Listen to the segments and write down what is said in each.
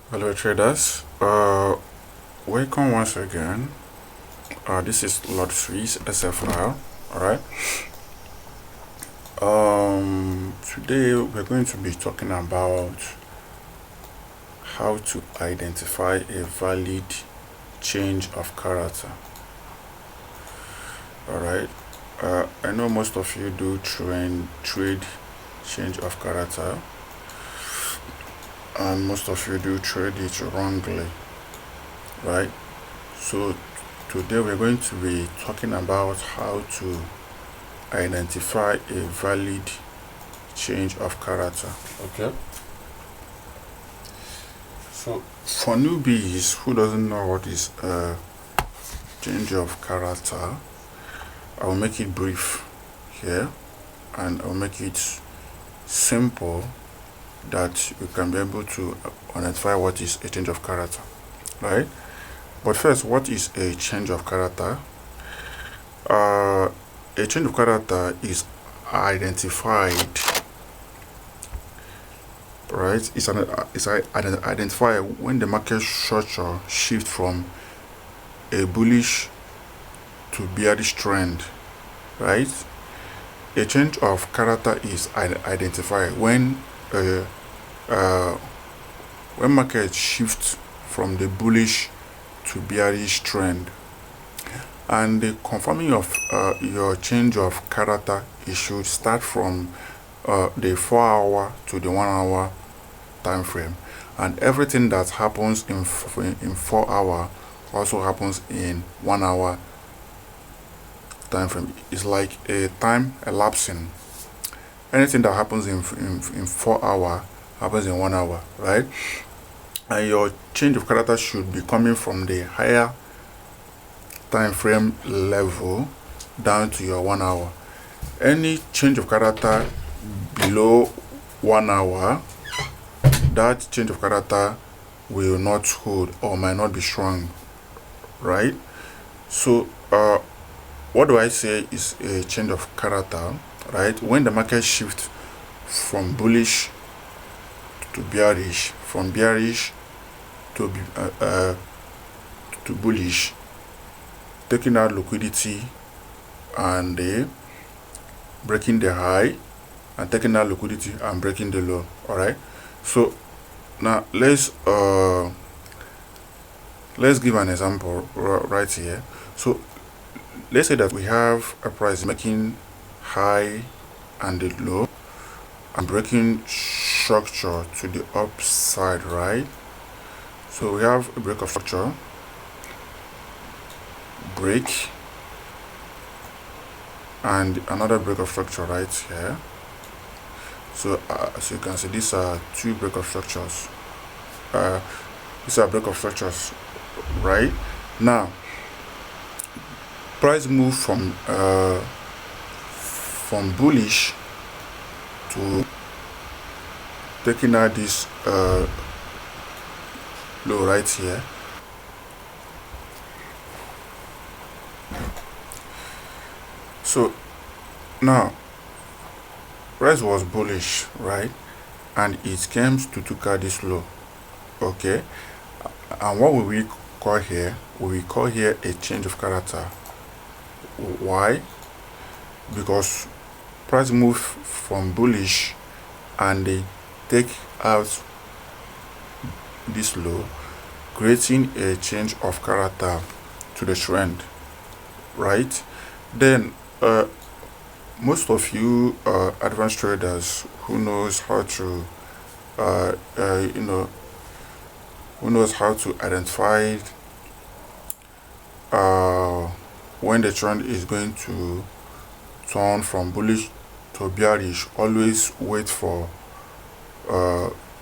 Hello traders, welcome once again. This is Lord Swiss SFR. Alright, today we're going to be talking about how to identify a valid change of character. Alright, I know most of you do trade change of character, and most of you do trade it wrongly, right? So today we're going to be talking about how to identify a valid change of character. Okay, so for newbies who doesn't know what is a change of character, I'll make it brief here and I'll make it simple that you can be able to identify what is a change of character, right? But first, what is a change of character? A change of character is identified, right? It's identified when the market structure shifts from a bullish to bearish trend, right? A change of character is identified when market shifts from the bullish to bearish trend, and the confirming of your change of character, it should start from the 4-hour to the 1-hour time frame, and everything that happens in 4-hour also happens in 1-hour time frame. It's like a time elapsing. Anything that happens in 4-hour happens in 1 hour, right? And your change of character should be coming from the higher time frame level down to your 1 hour. Any change of character below 1 hour, that change of character will not hold or might not be strong, right? So what do I say is a change of character, right? When the market shifts from bullish to bearish, from bearish to bullish, taking out liquidity and breaking the high, and taking out liquidity and breaking the low. All right, so now let's give an example right here. So let's say that we have a price making high and the low and breaking structure to the upside, right? So we have a break of structure, break, and another break of structure right here. So as you can see, these are two break of structures. These are break of structures, right? Now price move from bullish to taking out this low right here. So now price was bullish, right? And it came to take out this low. Okay, and what will we call here? We call here a change of character. Why? Because price move from bullish and they take out this low, creating a change of character to the trend, right? Then most of you advanced traders who knows how to who knows how to identify when the trend is going to turn from bullish to bearish, always wait for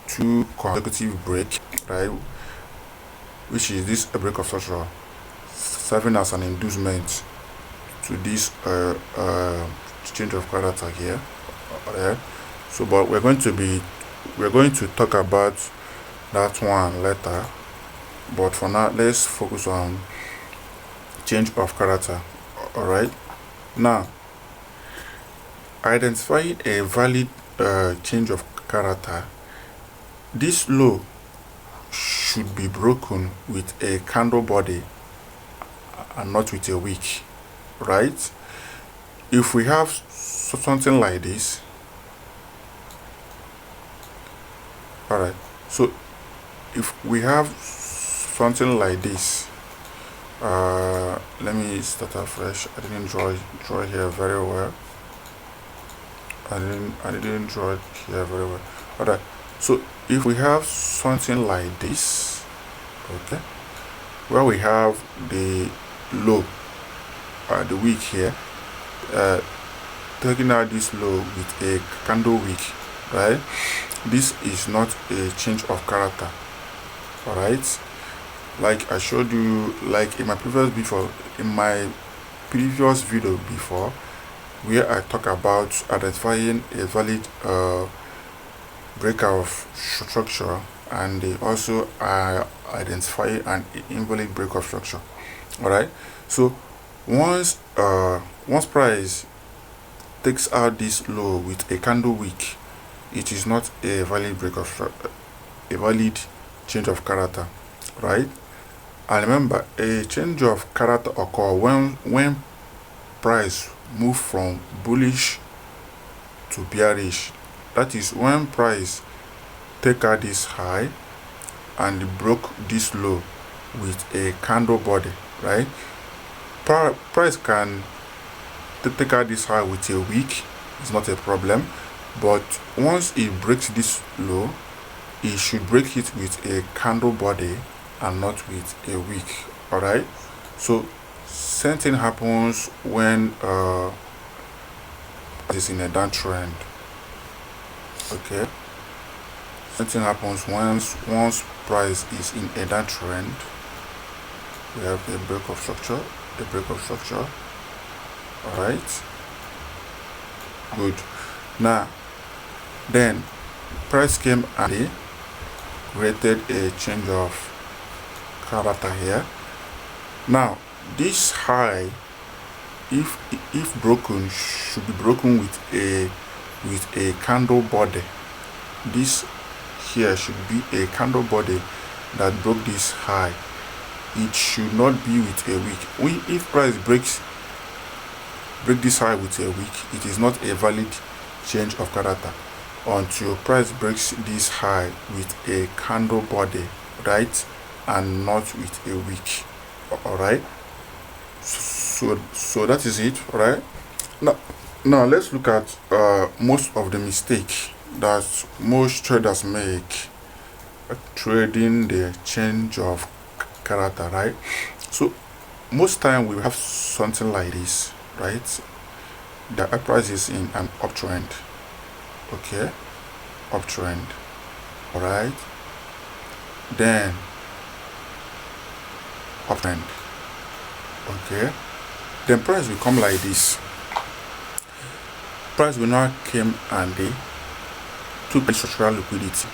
2 consecutive break, right? Which is this a break of structure serving as an inducement to this change of character here. So but we're going to talk about that one later, but for now let's focus on change of character. All right, now identifying a valid change of character, this low should be broken with a candle body and not with a wick, right? If we have something like this, all right, so if we have something like this, let me start afresh. I didn't draw here very well. I didn't draw it here very well. All right, so if we have something like this, okay, where we have the low, the wick here, taking out this low with a candle wick, right? This is not a change of character, all right? Like I showed you, like in my previous video before, where I talk about identifying a valid breaker of structure, and they also identify an invalid break of structure. All right, so once price takes out this low with a candle wick, it is not a valid break of a valid change of character, right? And remember, a change of character occur when price move from bullish to bearish. That is when price take out this high and broke this low with a candle body, right? Price can take out this high with a wick, it's not a problem, but once it breaks this low, it should break it with a candle body and not with a wick. All right, so same thing happens when it's in a downtrend. Okay, same thing happens once price is in a downtrend. We have a break of structure, all right, good. Now then price came and they created a change of character here. Now this high, if broken, should be broken with a candle body. This here should be a candle body that broke this high. It should not be with a wick. If price break this high with a wick, it is not a valid change of character until price breaks this high with a candle body, right, and not with a wick. All right, so that is it. All right, now let's look at most of the mistake that most traders make trading the change of character, right? So most time we have something like this, right? The price is in an uptrend, okay, uptrend, all right, then uptrend, okay, then price will come like this. Price will now came and they took the structural liquidity.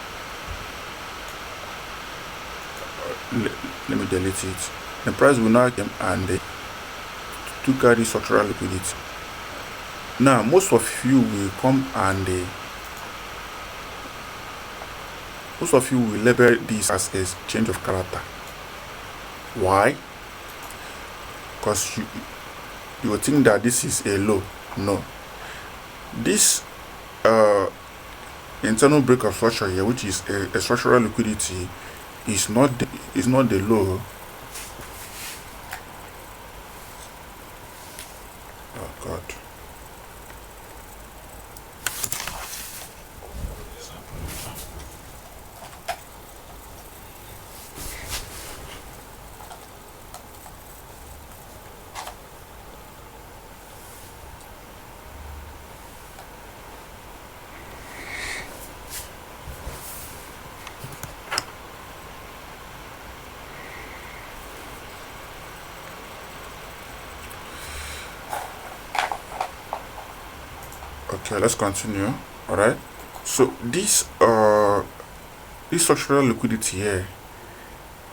Let me delete it. The price will now come and they took out the structural liquidity. Now most of you will come and most of you will label this as a change of character. Why? Because you will think that this is a low. No, this internal break of structure here, which is a structural liquidity, is not the low. Oh God. Okay, let's continue. All right, so this structural liquidity here,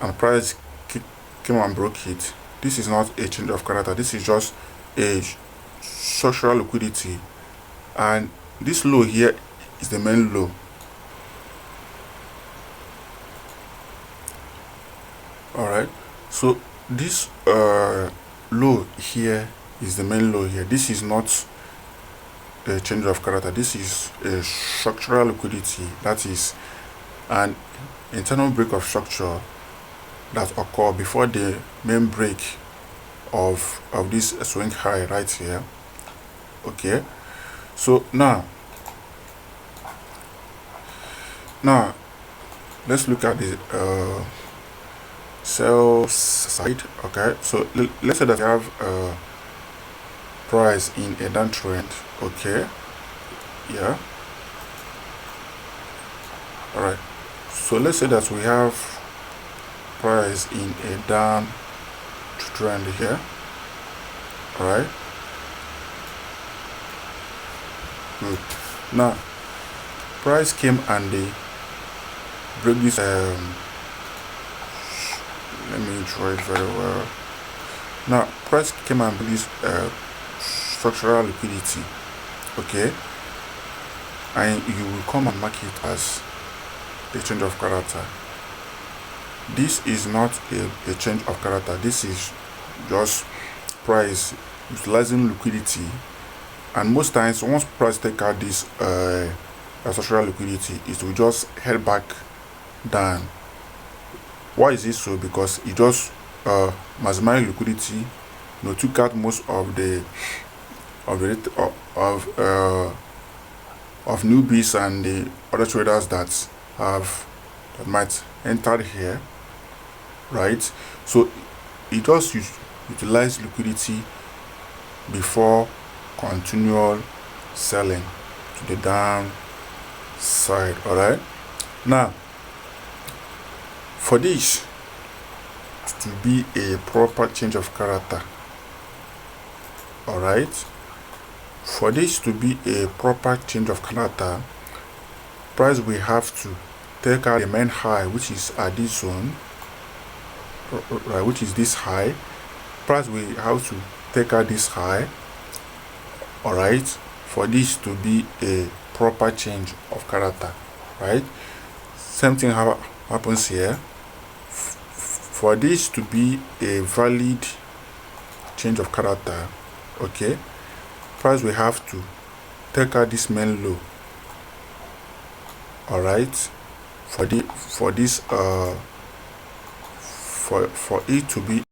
and price came and broke it. This is not a change of character. This is just a structural liquidity, and this low here is the main low. All right, so this low here is the main low here. This is not a change of character. This is a structural liquidity. That is an internal break of structure that occur before the main break of this swing high right here. Okay, so now let's look at the sell side. Okay, so let's say that you have price in a downtrend. Okay, yeah, all right, so let's say that we have price in a down trend here. All right, good. Now price came and they break this let me draw it very well. Now price came and break this structural liquidity. Okay, and you will come and mark it as a change of character. This is not a change of character. This is just price utilizing liquidity, and most times once price take out this structural liquidity, it will just head back down. Why is this so? Because it just maximized liquidity, took out most of the of newbies and the other traders that might enter here, right? So it just utilize liquidity before continual selling to the downside. All right, now for this to be a proper change of character, all right, for this to be a proper change of character, price will have to take out the main high, which is at this zone, right, which is this high. Price will have to take out this high, all right, for this to be a proper change of character, right? Same thing happens here. For this to be a valid change of character, okay, price will have to take out this main low, all right, for it to be